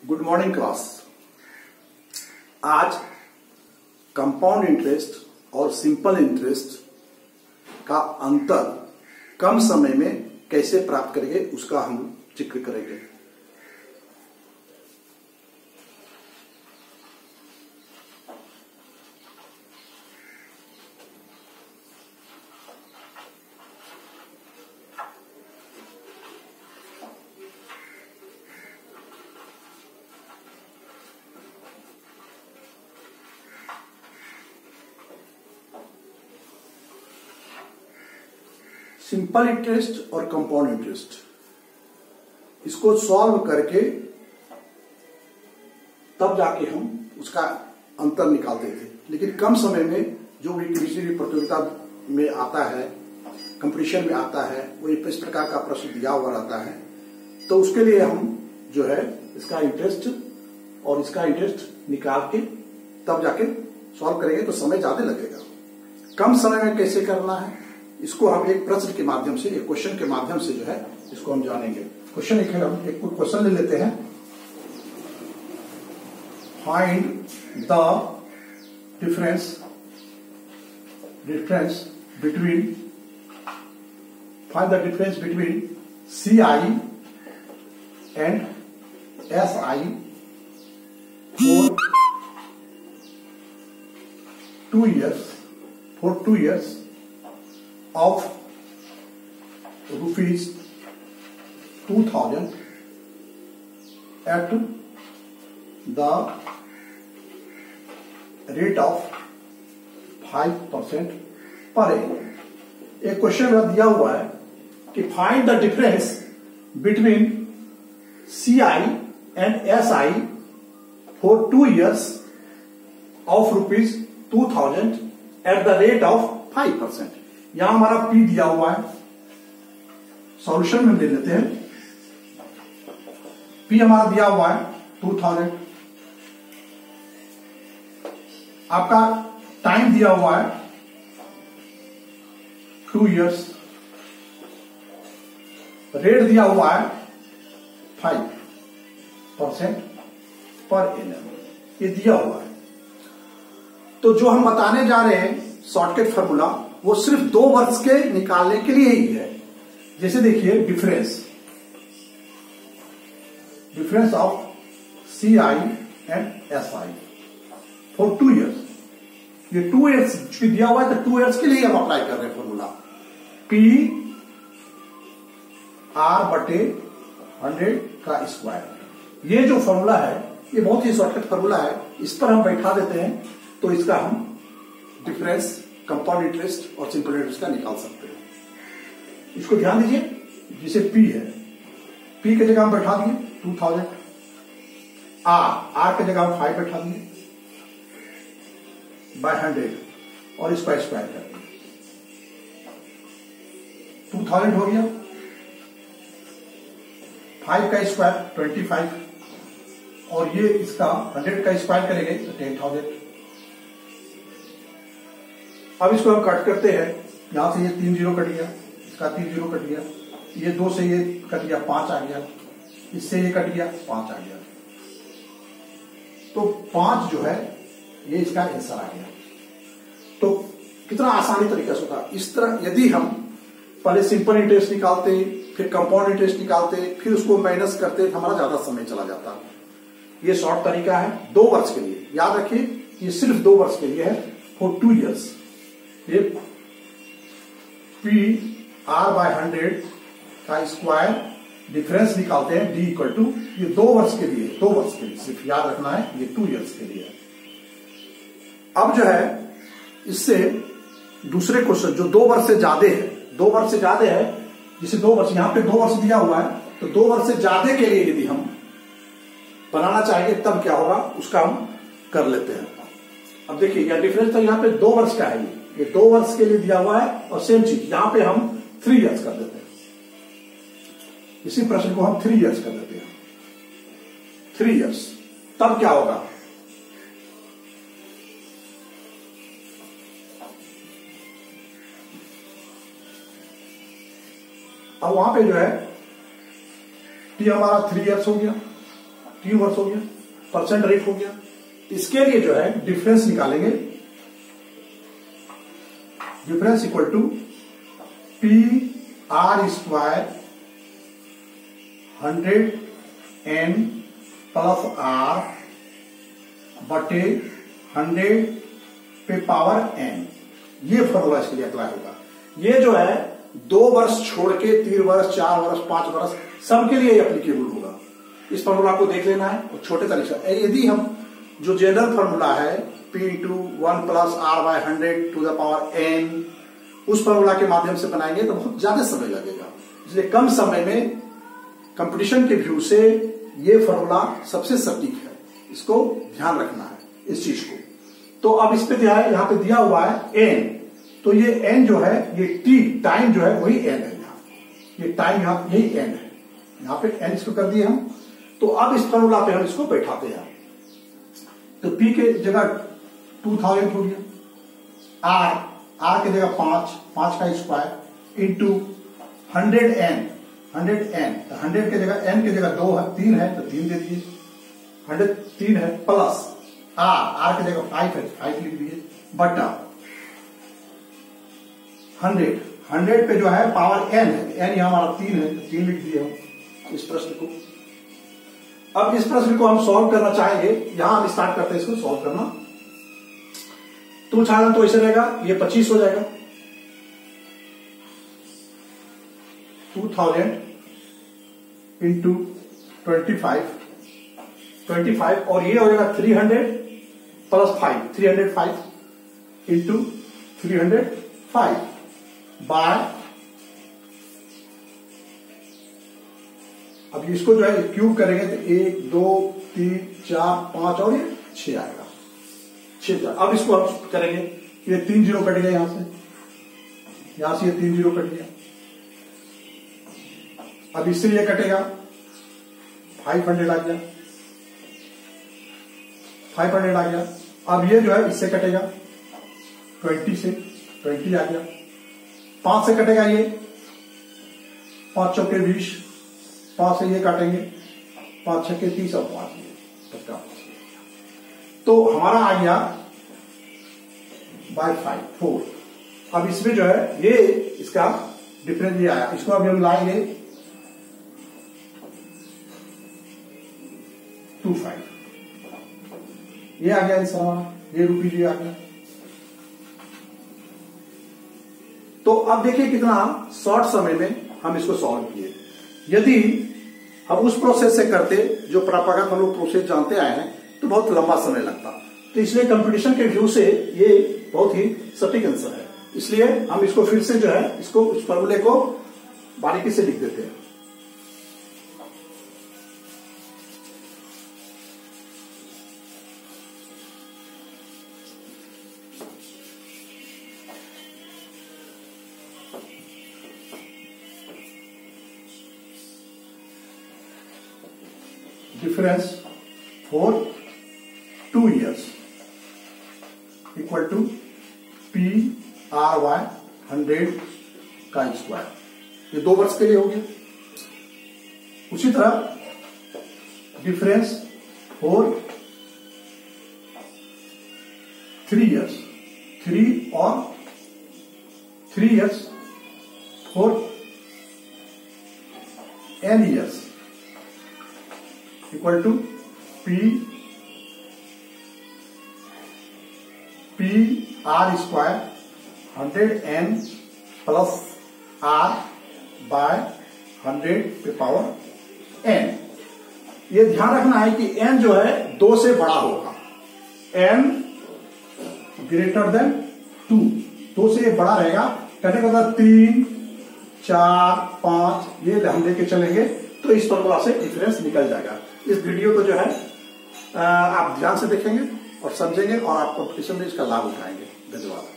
Good morning class. आज compound interest और simple interest का अंतर कम समय में कैसे प्राप्त करेंगे उसका हम जिक्र करेंगे। सिंपल इंटरेस्ट और कंपाउंड इंटरेस्ट, इसको सॉल्व करके तब जाके हम उसका अंतर निकालते थे। लेकिन कम समय में जो भी किसी भी प्रतियोगिता में आता है, कंपटीशन में आता है, वो इस प्रकार का प्रश्न दिया हुआ रहता है, तो उसके लिए हम जो है इसका इंटरेस्ट और इसका इंटरेस्ट निकाल के तब जाके सॉल्व करेंगे तो समय ज्यादा लगेगा। कम समय में कैसे करना है इसको हम एक प्रश्न के माध्यम से, एक क्वेश्चन के माध्यम से जो है इसको हम जानेंगे। क्वेश्चन हम एक क्वेश्चन ले लेते हैं। Find the difference between CI and SI for 2 years of rupees 2000 at the rate of 5% per annum। एक क्वेश्चन में दिया हुआ है कि find the difference between CI and SI for 2 years of rupees 2000 at the rate of 5%। यहां हमारा P दिया हुआ है, सॉल्यूशन में ले लेते हैं। P हमारा दिया हुआ है 2000, आपका टाइम दिया हुआ है 2 years, रेट दिया हुआ है 5% पर एनम, ये दिया हुआ है। तो जो हम बताने जा रहे हैं शॉर्टकट फार्मूला, वो सिर्फ 2 वर्ष के निकालने के लिए ही है। जैसे देखिए difference of CI and SI for 2 years। ये 2 years भी दिया हुआ है तो 2 years के लिए हम अप्लाई कर रहे हैं फॉर्मूला P R/100 का स्क्वायर। ये जो फॉर्मूला है ये बहुत ही शॉर्टकट फॉर्मूला है, इस पर हम बैठा देते हैं तो इसका हम डिफरेंस कंपाउंड इंटरेस्ट और सिंपल इंटरेस्ट का निकाल सकते हैं। इसको ध्यान दीजिए, जिसे P है, P की जगह हम बैठा दिए 2000, R की जगह हम 5 बैठा दिए बाय 100 और इसका स्क्वायर कर दिया। 2000 हो गया, 5 का स्क्वायर 25 और ये इसका 100 का स्क्वायर करेंगे तो 10,000। अब इसको हम कट करते हैं, यहां से ये 3 0 कट गया, इसका 3 0 कट गया, ये 2 से ये कट गया, 5 आ गया, इससे ये कट गया, 5 आ गया, तो 5 जो है ये इसका आंसर आ गया। तो कितना आसानी तरीका से होता। इस तरह यदि हम पहले सिंपल इंटरेस्ट निकालते, फिर कंपाउंड इंटरेस्ट निकालते, फिर उसको माइनस करते, हमारा ज्यादा समय चला जाता। ये शॉर्ट तरीका है 2 वर्ष के लिए। याद रखिए ये सिर्फ 2 वर्ष के लिए है, फॉर 2 years। ये P R/100 का स्क्वायर डिफरेंस निकालते हैं D इक्वल टू, ये 2 वर्ष के लिए, 2 वर्ष के लिए सिर्फ याद रखना है, ये 2 years के लिए। अब जो है इससे दूसरे क्वेश्चन जो 2 वर्ष से ज्यादा है, 2 वर्ष से ज्यादा है, जिसे 2 वर्ष, यहां पे 2 वर्ष दिया हुआ है, तो 2 वर्ष से ज्यादा के लिए यदि हम बनाना चाहेंगे तब क्या होगा उसका हम कर लेते हैं। अब देखिए यह डिफरेंस तो यहाँ पे 2 वर्ष का है, ये 2 वर्ष के लिए दिया हुआ है, और सेम चीज यहां पे हम 3 years कर देते हैं। इसी प्रश्न को हम 3 years कर देते हैं, 3 years। तब क्या होगा, अब वहां पे जो है T हमारा 3 years हो गया, T 3 वर्ष हो गया, परसेंट रेट हो गया। इसके लिए जो है डिफरेंस निकालेंगे, difference equal to P R square 100n plus R बटे 100 पे पावर n। ये फॉर्मूला इसके लिए अप्लाई होगा। ये जो है 2 वर्ष छोड़ के 3 वर्ष, 4 वर्ष, 5 वर्ष सबके लिए एप्लीकेबल होगा। इस फॉर्मूला को देख लेना है और छोटे तरीके से यदि हम जो जनरल फॉर्मूला है P into 1 plus R by 100 to the power n, उस फॉर्मूला के माध्यम से बनाएंगे तो बहुत ज्यादा समय लगेगा। इसलिए कम समय में कंपटीशन के व्यू से ये फॉर्मूला सबसे सटीक है। इसको ध्यान रखना है इस चीज को। तो अब इस पे यहां पे दिया हुआ है n, तो ये n जो है ये t टाइम जो है वही n है। यहाँ ये टाइम यहां यही n है, यहां पे n इसको कर दिए हम। तो अब इस फॉर्मूला पे हम इसको बैठाते हैं। तो p के जगह 2000 हो गया, r के जगह 5 का स्क्वायर इंटू 100n, 100 के जगह n के जगह 2 है, 3 है तो 3 दे दिए, 103 है प्लस r के जगह 5 है 5 लिख दिए बटा 100 पे जो है पावर n है, n यहां हमारा 3 है तो 3 लिख दिए हम इस प्रश्न को। अब इस प्रश्न को हम सॉल्व करना चाहेंगे, यहां हम स्टार्ट करते हैं इसको सॉल्व करना। तो उदाहरण तो ऐसे रहेगा, ये 25 हो जाएगा, 2000 इंटू 25 और ये हो जाएगा 300 प्लस 5, 305 इंटू 305 बाय, अब इसको जो है क्यूब करेंगे तो 1 2 3 4 5 और ये 6 आएगा, 6। अब इसको हम करेंगे, ये 3 जीरो कट गया, यहां से ये 3 जीरो कट गया। अब इससे ये कटेगा 500 आ गया, 500 आ गया। अब ये जो है इससे कटेगा 20 से 20 आ गया, 5 से कटेगा ये 5 चौके 20, 5 से ये काटेंगे 5 छक्के 30 और 5 ये 50। तो हमारा आ गया बाय 5 4। अब इसमें जो है ये इसका डिफरेंस ये आया, इसको अभी हम लाएंगे 25, ये आ गया आंसर हमारा, ये रुपीज ये आ गया। तो अब देखिए कितना शॉर्ट समय में हम इसको सॉल्व किए। यदि हम उस प्रोसेस से करते जो परंपरागत हम लोग प्रोसेस जानते आए हैं तो बहुत लंबा समय लगता। तो इसलिए कंपटीशन के व्यू से ये बहुत ही सटीक आंसर है। इसलिए हम इसको फिर से जो है इसको उस फॉर्मूले को बारीकी से लिख देते हैं। Difference for 2 years equal to P R Y 100 का स्क्वायर, ये 2 वर्ष के लिए हो गया। उसी तरह डिफरेंस फॉर 3 years, 3 और 3 years for n years equal to P R square 100n plus R by 100 पे पावर n। ये ध्यान रखना है कि n जो है 2 से बड़ा होगा, n ग्रेटर देन 2, 2 से ये बड़ा रहेगा। कहने का मतलब 3 4 5 ये हम लेके चलेंगे तो इस फॉर्मूला से डिफरेंस निकल जाएगा। इस वीडियो को जो है आप ध्यान से देखेंगे और समझेंगे और आप कंपटीशन में इसका लाभ उठाएंगे। धन्यवाद।